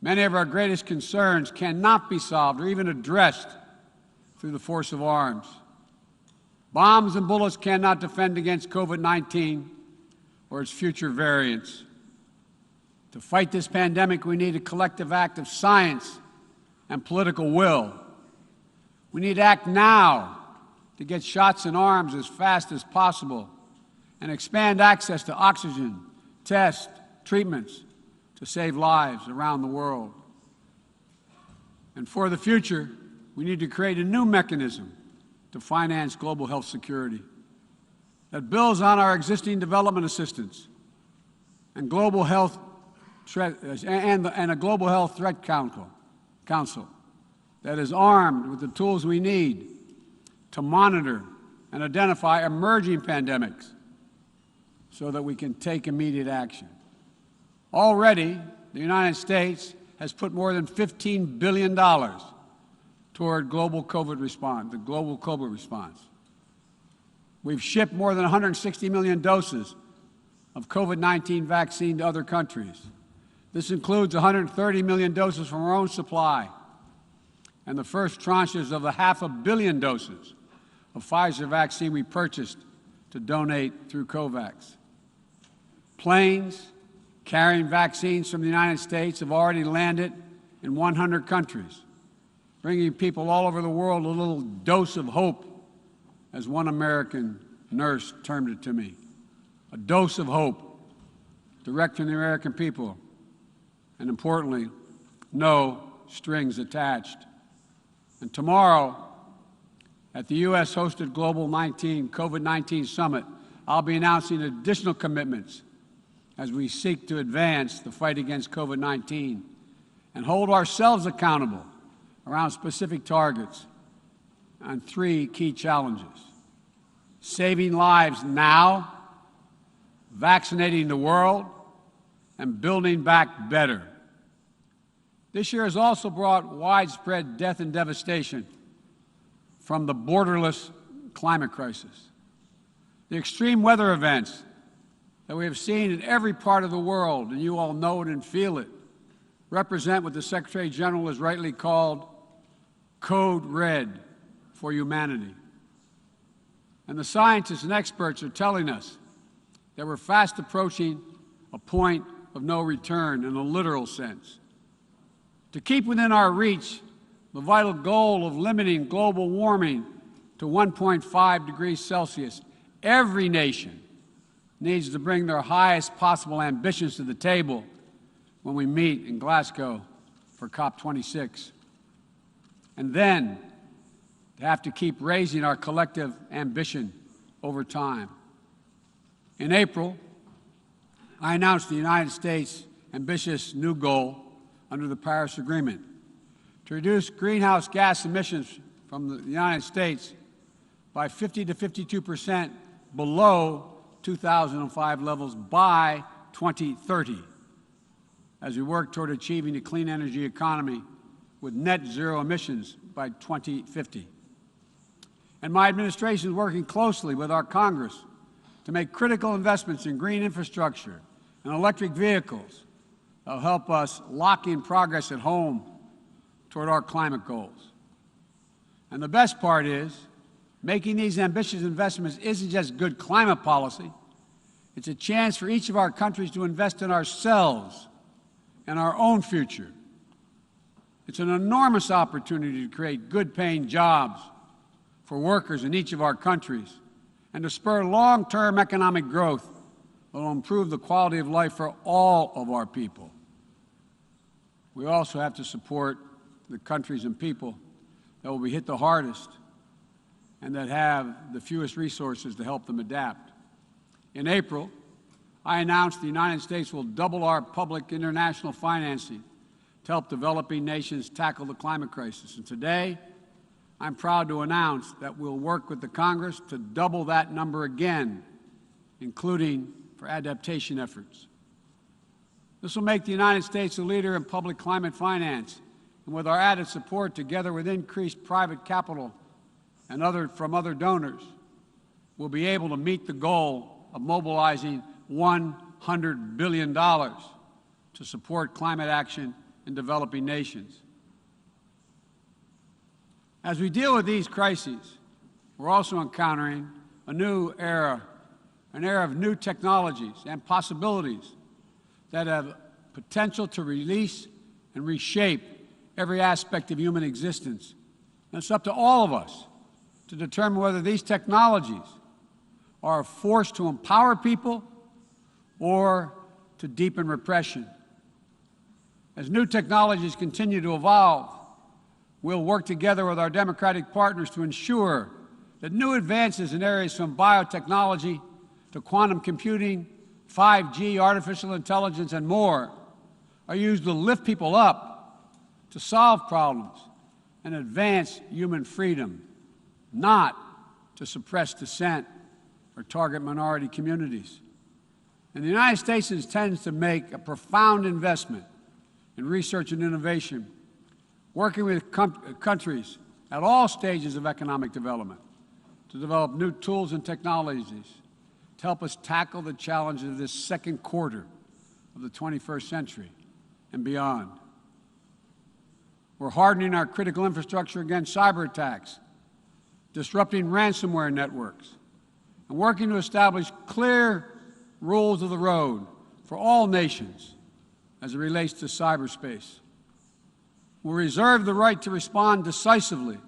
Many of our greatest concerns cannot be solved or even addressed through the force of arms. Bombs and bullets cannot defend against COVID-19 or its future variants. To fight this pandemic, we need a collective act of science and political will. We need to act now to get shots in arms as fast as possible and expand access to oxygen, tests, treatments to save lives around the world. And for the future, we need to create a new mechanism to finance global health security that builds on our existing development assistance and global health and a global health threat council that is armed with the tools we need to monitor and identify emerging pandemics so that we can take immediate action. Already, the United States has put more than $15 billion toward the global COVID response. We've shipped more than 160 million doses of COVID-19 vaccine to other countries. This includes 130 million doses from our own supply and the first tranches of the 500 million doses of Pfizer vaccine we purchased to donate through COVAX. Planes carrying vaccines from the United States have already landed in 100 countries, bringing people all over the world a little dose of hope, as one American nurse termed it to me. A dose of hope, direct from the American people, and importantly, no strings attached. And tomorrow, at the U.S.-hosted Global COVID-19 Summit, I'll be announcing additional commitments as we seek to advance the fight against COVID-19 and hold ourselves accountable around specific targets on 3 key challenges: saving lives now, vaccinating the world, and building back better. This year has also brought widespread death and devastation from the borderless climate crisis. The extreme weather events that we have seen in every part of the world, and you all know it and feel it, represent what the Secretary-General has rightly called Code Red for humanity. And the scientists and experts are telling us that we're fast approaching a point of no return in a literal sense. To keep within our reach the vital goal of limiting global warming to 1.5 degrees Celsius, every nation needs to bring their highest possible ambitions to the table when we meet in Glasgow for COP26. And then to have to keep raising our collective ambition over time. In April, I announced the United States' ambitious new goal under the Paris Agreement to reduce greenhouse gas emissions from the United States by 50 to 52% below 2005 levels by 2030, as we work toward achieving a clean energy economy with net zero emissions by 2050. And my administration is working closely with our Congress to make critical investments in green infrastructure and electric vehicles that will help us lock in progress at home toward our climate goals. And the best part is, making these ambitious investments isn't just good climate policy, it's a chance for each of our countries to invest in ourselves and our own future. It's an enormous opportunity to create good-paying jobs for workers in each of our countries and to spur long-term economic growth that will improve the quality of life for all of our people. We also have to support the countries and people that will be hit the hardest and that have the fewest resources to help them adapt. In April, I announced the United States will double our public international financing to help developing nations tackle the climate crisis. And today, I'm proud to announce that we'll work with the Congress to double that number again, including for adaptation efforts. This will make the United States a leader in public climate finance, and with our added support, together with increased private capital and from other donors, we'll be able to meet the goal of mobilizing $100 billion to support climate action in developing nations. As we deal with these crises, we're also encountering a new era, an era of new technologies and possibilities that have potential to release and reshape every aspect of human existence. And it's up to all of us to determine whether these technologies are a force to empower people or to deepen repression. As new technologies continue to evolve, we'll work together with our democratic partners to ensure that new advances in areas from biotechnology to quantum computing, 5G, artificial intelligence, and more are used to lift people up, to solve problems, and advance human freedom, not to suppress dissent or target minority communities. And the United States intends to make a profound investment in research and innovation, working with countries at all stages of economic development to develop new tools and technologies to help us tackle the challenges of this second quarter of the 21st century and beyond. We're hardening our critical infrastructure against cyber attacks, disrupting ransomware networks, and working to establish clear rules of the road for all nations as it relates to cyberspace. We'll reserve the right to respond decisively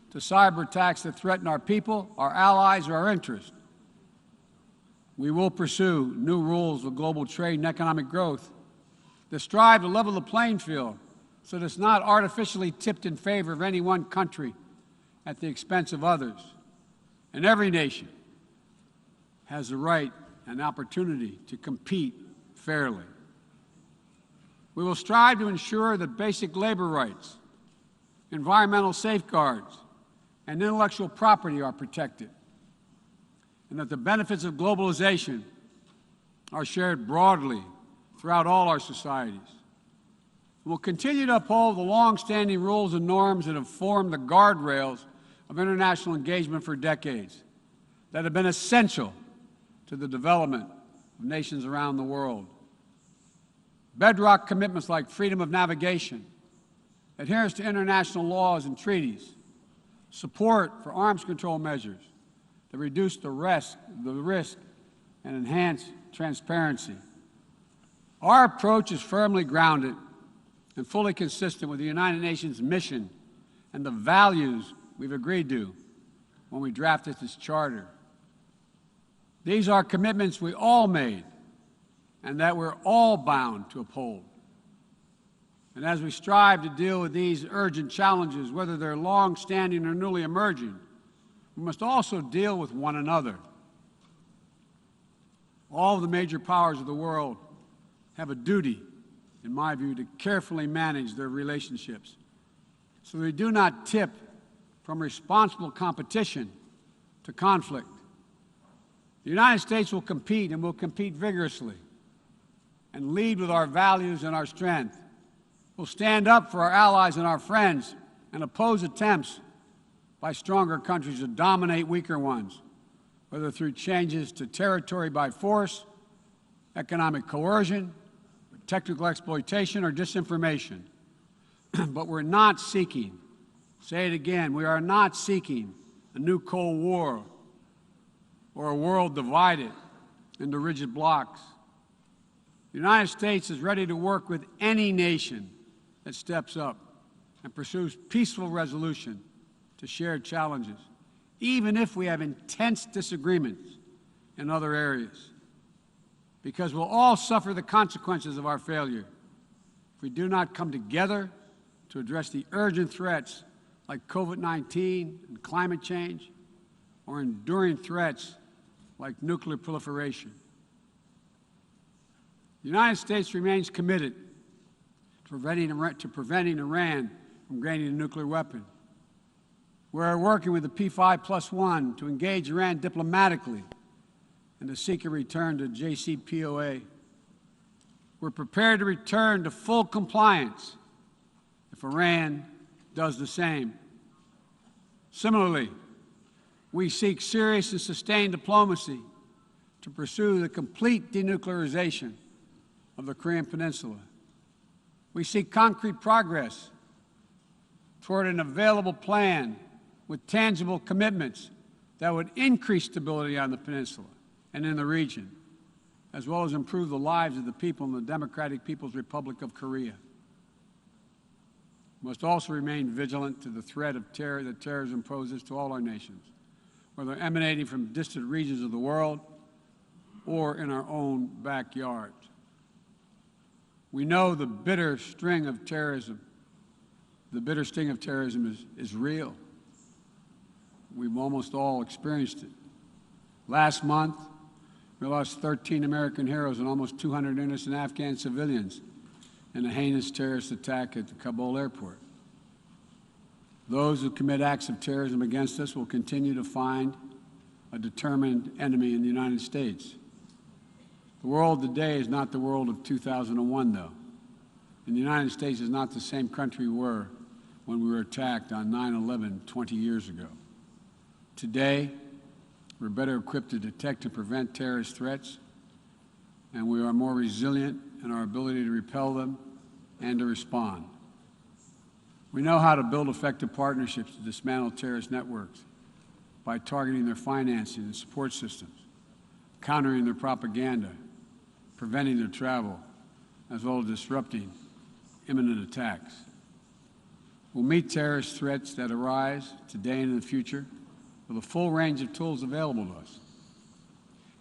to cyber attacks that threaten our people, our allies, or our interests. We will pursue new rules of global trade and economic growth that strive to level the playing field so that it's not artificially tipped in favor of any one country at the expense of others. And every nation has the right and opportunity to compete fairly. We will strive to ensure that basic labor rights, environmental safeguards, and intellectual property are protected, and that the benefits of globalization are shared broadly throughout all our societies. We'll continue to uphold the long-standing rules and norms that have formed the guardrails of international engagement for decades, that have been essential to the development of nations around the world. Bedrock commitments like freedom of navigation, adherence to international laws and treaties, support for arms control measures that reduce the risk and enhance transparency. Our approach is firmly grounded and fully consistent with the United Nations mission and the values we've agreed to when we drafted this charter. These are commitments we all made and that we're all bound to uphold. And as we strive to deal with these urgent challenges, whether they're long-standing or newly emerging, we must also deal with one another. All of the major powers of the world have a duty, in my view, to carefully manage their relationships so they do not tip from responsible competition to conflict. The United States will compete and will compete vigorously and lead with our values and our strength. We'll stand up for our allies and our friends and oppose attempts by stronger countries to dominate weaker ones, whether through changes to territory by force, economic coercion, technical exploitation, or disinformation. But we're not seeking, say it again, we are not seeking a new Cold War or a world divided into rigid blocks. The United States is ready to work with any nation that steps up and pursues peaceful resolution to shared challenges, even if we have intense disagreements in other areas, because we'll all suffer the consequences of our failure if we do not come together to address the urgent threats like COVID-19 and climate change, or enduring threats like nuclear proliferation. The United States remains committed to preventing Iran from gaining a nuclear weapon. We're working with the P5+1 to engage Iran diplomatically and to seek a return to JCPOA. We're prepared to return to full compliance if Iran does the same. Similarly, we seek serious and sustained diplomacy to pursue the complete denuclearization of the Korean Peninsula. We see concrete progress toward an available plan with tangible commitments that would increase stability on the peninsula and in the region, as well as improve the lives of the people in the Democratic People's Republic of Korea. We must also remain vigilant to the threat of terror that terrorism poses to all our nations, whether emanating from distant regions of the world or in our own backyards. We know the bitter sting of terrorism is real. We've almost all experienced it. Last month, we lost 13 American heroes and almost 200 innocent Afghan civilians in a heinous terrorist attack at the Kabul airport. Those who commit acts of terrorism against us will continue to find a determined enemy in the United States. The world today is not the world of 2001, though. And the United States is not the same country we were when we were attacked on 9/11 20 years ago. Today, we're better equipped to detect and prevent terrorist threats, and we are more resilient in our ability to repel them and to respond. We know how to build effective partnerships to dismantle terrorist networks by targeting their financing and support systems, countering their propaganda, preventing their travel, as well as disrupting imminent attacks. We'll meet terrorist threats that arise today and in the future with a full range of tools available to us,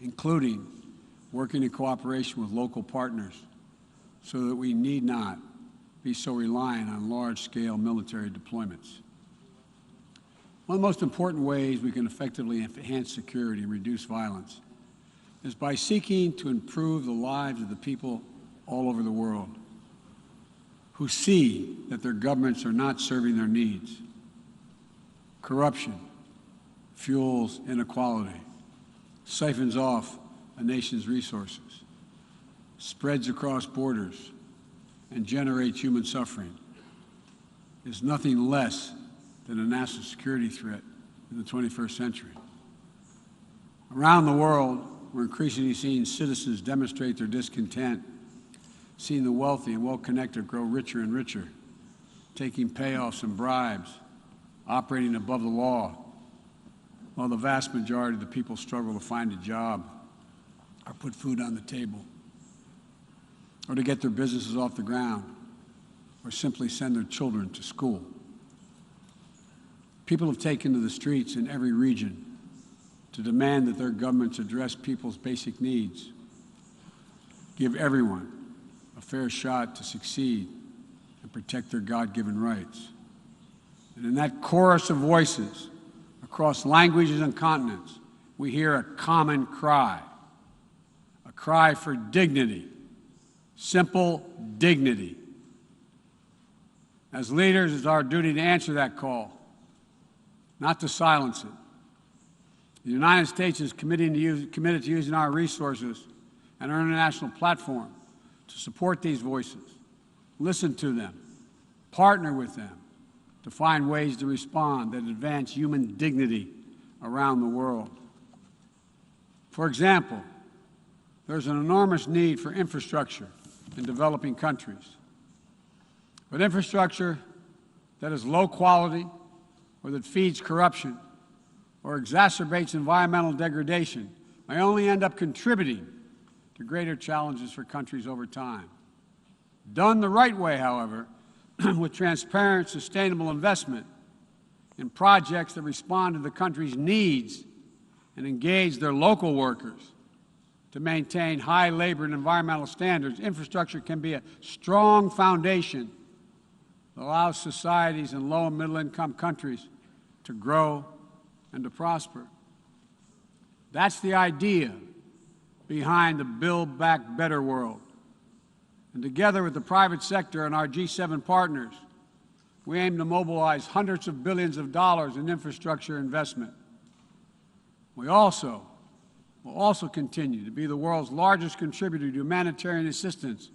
including working in cooperation with local partners so that we need not be so reliant on large-scale military deployments. One of the most important ways we can effectively enhance security and reduce violence is by seeking to improve the lives of the people all over the world who see that their governments are not serving their needs. Corruption fuels inequality, siphons off a nation's resources, spreads across borders, and generates human suffering, is nothing less than a national security threat in the 21st century. Around the world, we're increasingly seeing citizens demonstrate their discontent, seeing the wealthy and well-connected grow richer and richer, taking payoffs and bribes, operating above the law, while the vast majority of the people struggle to find a job or put food on the table, or to get their businesses off the ground, or simply send their children to school. People have taken to the streets in every region to demand that their governments address people's basic needs, give everyone a fair shot to succeed, and protect their God-given rights. And in that chorus of voices across languages and continents, we hear a common cry, a cry for dignity, simple dignity. As leaders, it's our duty to answer that call, not to silence it. The United States is committed to using our resources and our international platform to support these voices, listen to them, partner with them to find ways to respond that advance human dignity around the world. For example, there's an enormous need for infrastructure in developing countries. But infrastructure that is low quality or that feeds corruption or exacerbates environmental degradation may only end up contributing to greater challenges for countries over time. Done the right way, however, with transparent, sustainable investment in projects that respond to the country's needs and engage their local workers to maintain high labor and environmental standards, infrastructure can be a strong foundation that allows societies in low and middle-income countries to grow and to prosper. That's the idea behind the Build Back Better world. And together with the private sector and our G7 partners, we aim to mobilize hundreds of billions of dollars in infrastructure investment. We will also continue to be the world's largest contributor to humanitarian assistance,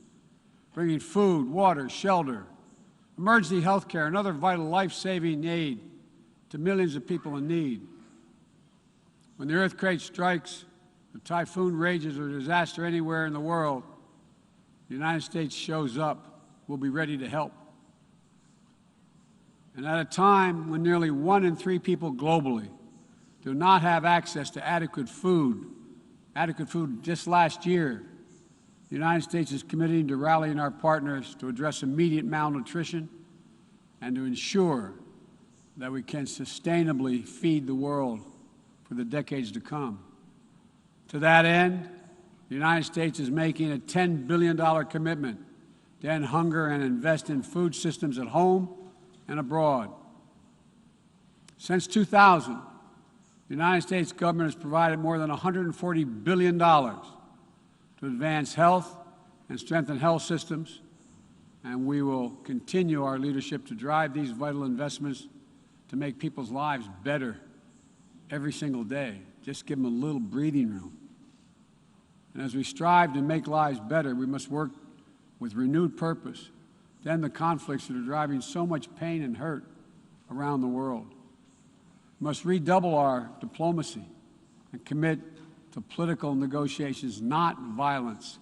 bringing food, water, shelter, emergency health care, and other vital life-saving aid to millions of people in need. When the earthquake strikes, a typhoon rages, or disaster anywhere in the world, the United States shows up will be ready to help. And at a time when nearly 1 in 3 people globally do not have access to adequate food just last year, the United States is committing to rallying our partners to address immediate malnutrition and to ensure that we can sustainably feed the world for the decades to come. To that end, the United States is making a $10 billion commitment to end hunger and invest in food systems at home and abroad. Since 2000, the United States government has provided more than $140 billion to advance health and strengthen health systems, and we will continue our leadership to drive these vital investments to make people's lives better every single day. Just give them a little breathing room. And as we strive to make lives better, we must work with renewed purpose to end the conflicts that are driving so much pain and hurt around the world. We must redouble our diplomacy and commit to political negotiations, not violence,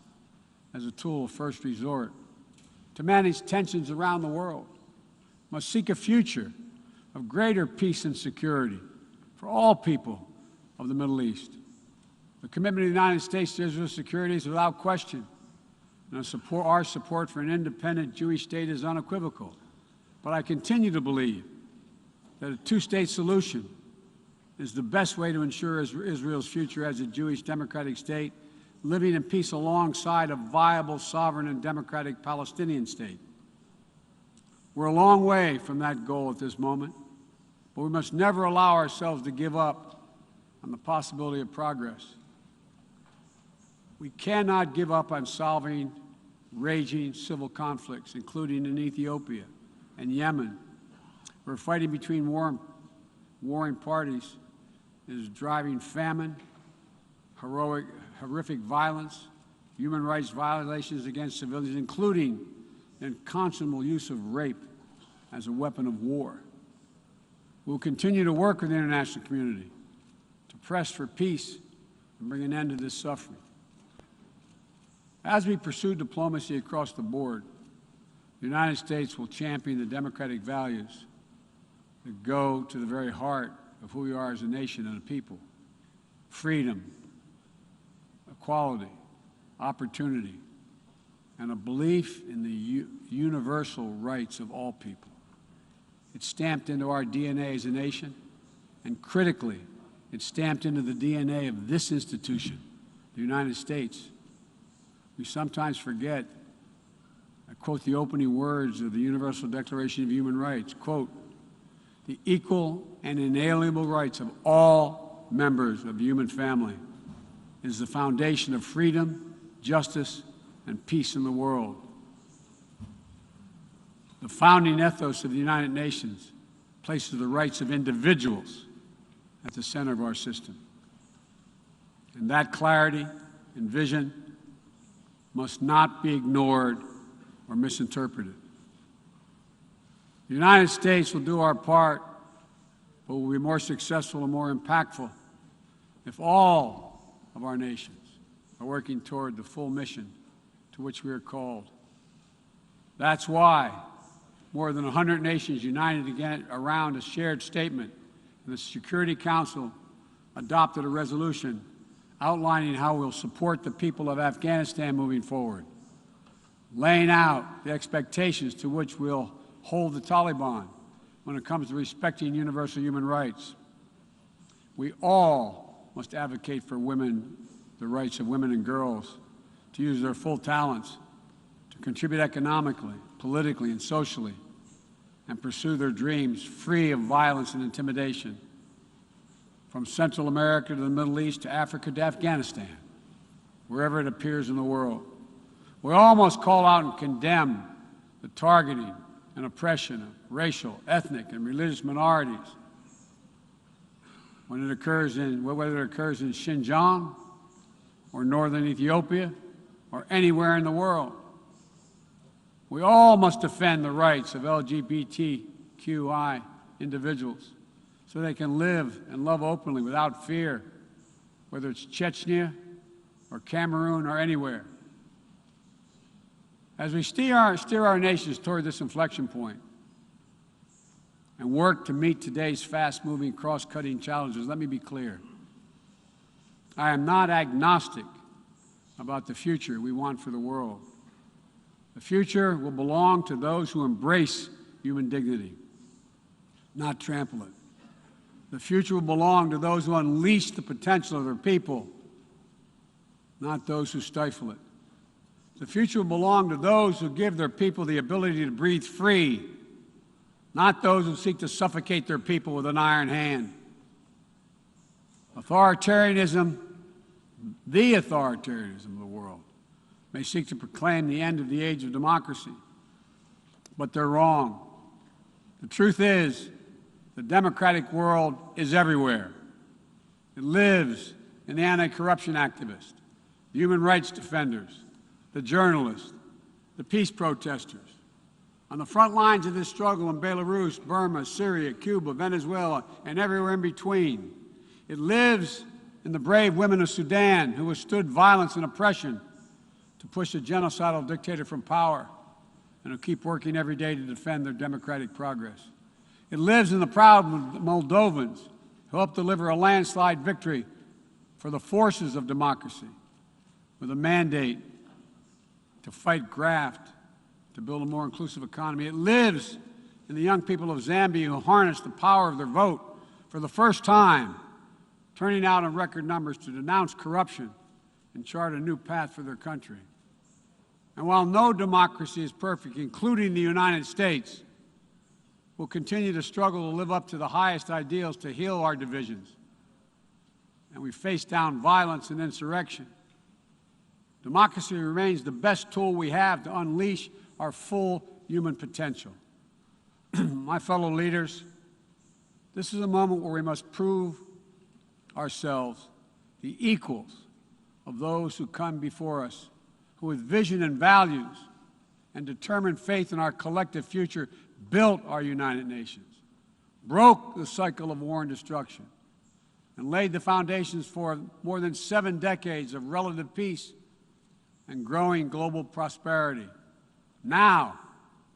as a tool of first resort. To manage tensions around the world, we must seek a future of greater peace and security for all people of the Middle East. The commitment of the United States to Israel's security is without question, and our support for an independent Jewish state is unequivocal. But I continue to believe that a two-state solution is the best way to ensure Israel's future as a Jewish democratic state, living in peace alongside a viable, sovereign, and democratic Palestinian state. We're a long way from that goal at this moment, but we must never allow ourselves to give up on the possibility of progress. We cannot give up on solving raging civil conflicts, including in Ethiopia and Yemen, where fighting between warring parties is driving famine, horrific violence, human rights violations against civilians, including the unconscionable use of rape as a weapon of war. We'll continue to work with the international community to press for peace and bring an end to this suffering. As we pursue diplomacy across the board, the United States will champion the democratic values that go to the very heart of who we are as a nation and a people: freedom, equality, opportunity, and a belief in the universal rights of all people. It's stamped into our DNA as a nation, and critically, it's stamped into the DNA of this institution, the United States. We sometimes forget, I quote the opening words of the Universal Declaration of Human Rights, quote, "The equal and inalienable rights of all members of the human family is the foundation of freedom, justice, and peace in the world." The founding ethos of the United Nations places the rights of individuals at the center of our system. And that clarity and vision must not be ignored or misinterpreted. The United States will do our part, but will be more successful and more impactful if all of our nations are working toward the full mission to which we are called. That's why more than 100 nations united again around a shared statement, and the Security Council adopted a resolution outlining how we'll support the people of Afghanistan moving forward, laying out the expectations to which we'll hold the Taliban when it comes to respecting universal human rights. We all must advocate for women, the rights of women and girls to use their full talents, to contribute economically, politically, and socially, and pursue their dreams free of violence and intimidation. From Central America to the Middle East to Africa to Afghanistan, wherever it appears in the world. We all must call out and condemn the targeting and oppression of racial, ethnic, and religious minorities whether it occurs in Xinjiang or northern Ethiopia or anywhere in the world. We all must defend the rights of LGBTQI individuals so they can live and love openly without fear, whether it's Chechnya or Cameroon or anywhere. As we steer our nations toward this inflection point and work to meet today's fast-moving, cross-cutting challenges, let me be clear. I am not agnostic about the future we want for the world. The future will belong to those who embrace human dignity, not trample it. The future will belong to those who unleash the potential of their people, not those who stifle it. The future will belong to those who give their people the ability to breathe free, not those who seek to suffocate their people with an iron hand. Authoritarianism, the authoritarianism of the world, may seek to proclaim the end of the age of democracy, but they're wrong. The truth is, the democratic world is everywhere. It lives in the anti-corruption activists, the human rights defenders, the journalists, the peace protesters. On the front lines of this struggle in Belarus, Burma, Syria, Cuba, Venezuela, and everywhere in between. It lives in the brave women of Sudan who withstood violence and oppression to push a genocidal dictator from power and who keep working every day to defend their democratic progress. It lives in the proud Moldovans who helped deliver a landslide victory for the forces of democracy with a mandate to fight graft, to build a more inclusive economy. It lives in the young people of Zambia who harnessed the power of their vote for the first time, turning out in record numbers to denounce corruption and chart a new path for their country. And while no democracy is perfect, including the United States, we'll continue to struggle to live up to the highest ideals to heal our divisions. And we face down violence and insurrection. Democracy remains the best tool we have to unleash our full human potential. My fellow leaders, this is a moment where we must prove ourselves the equals of those who come before us, who with vision and values and determined faith in our collective future built our United Nations, broke the cycle of war and destruction, and laid the foundations for more than 7 decades of relative peace and growing global prosperity. Now,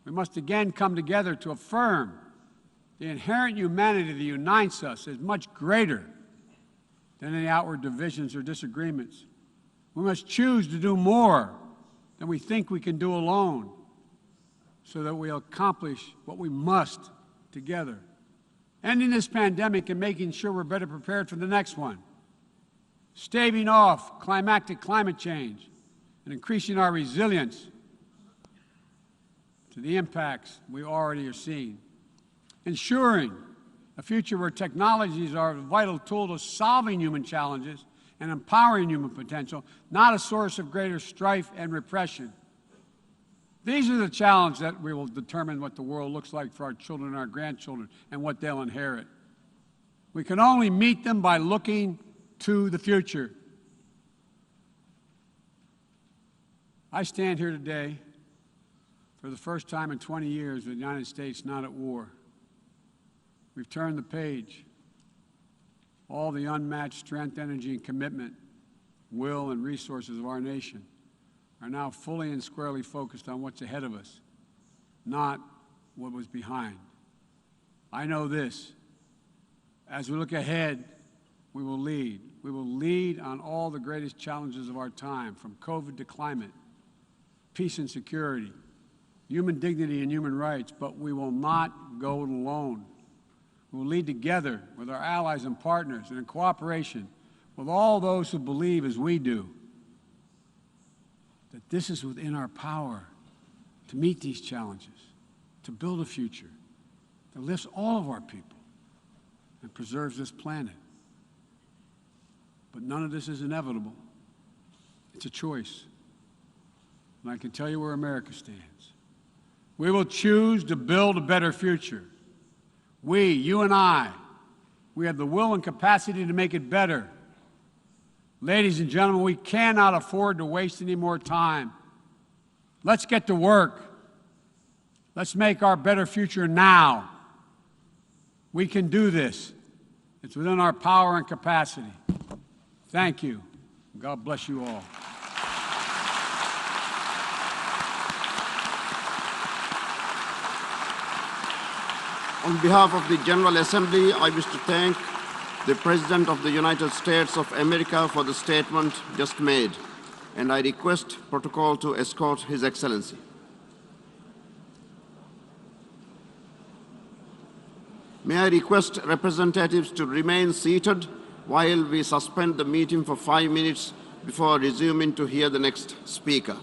we must again come together to affirm the inherent humanity that unites us is much greater than any outward divisions or disagreements. We must choose to do more than we think we can do alone so that we'll accomplish what we must together. Ending this pandemic and making sure we're better prepared for the next one. Staving off climactic climate change and increasing our resilience to the impacts we already are seeing. Ensuring a future where technologies are a vital tool to solving human challenges and empowering human potential, not a source of greater strife and repression. These are the challenges that we will determine what the world looks like for our children and our grandchildren and what they'll inherit. We can only meet them by looking to the future. I stand here today for the first time in 20 years with the United States not at war. We've turned the page. All the unmatched strength, energy, and commitment, will, and resources of our nation are now fully and squarely focused on what's ahead of us, not what was behind. I know this. As we look ahead, we will lead. We will lead on all the greatest challenges of our time, from COVID to climate, peace and security, human dignity and human rights, but we will not go it alone. We will lead together with our allies and partners and in cooperation with all those who believe as we do that this is within our power to meet these challenges, to build a future that lifts all of our people and preserves this planet. But none of this is inevitable. It's a choice. And I can tell you where America stands. We will choose to build a better future. We, you and I, we have the will and capacity to make it better. Ladies and gentlemen, we cannot afford to waste any more time. Let's get to work. Let's make our better future now. We can do this. It's within our power and capacity. Thank you. God bless you all. On behalf of the General Assembly, I wish to thank the President of the United States of America for the statement just made, and I request protocol to escort His Excellency. May I request representatives to remain seated while we suspend the meeting for 5 minutes before resuming to hear the next speaker.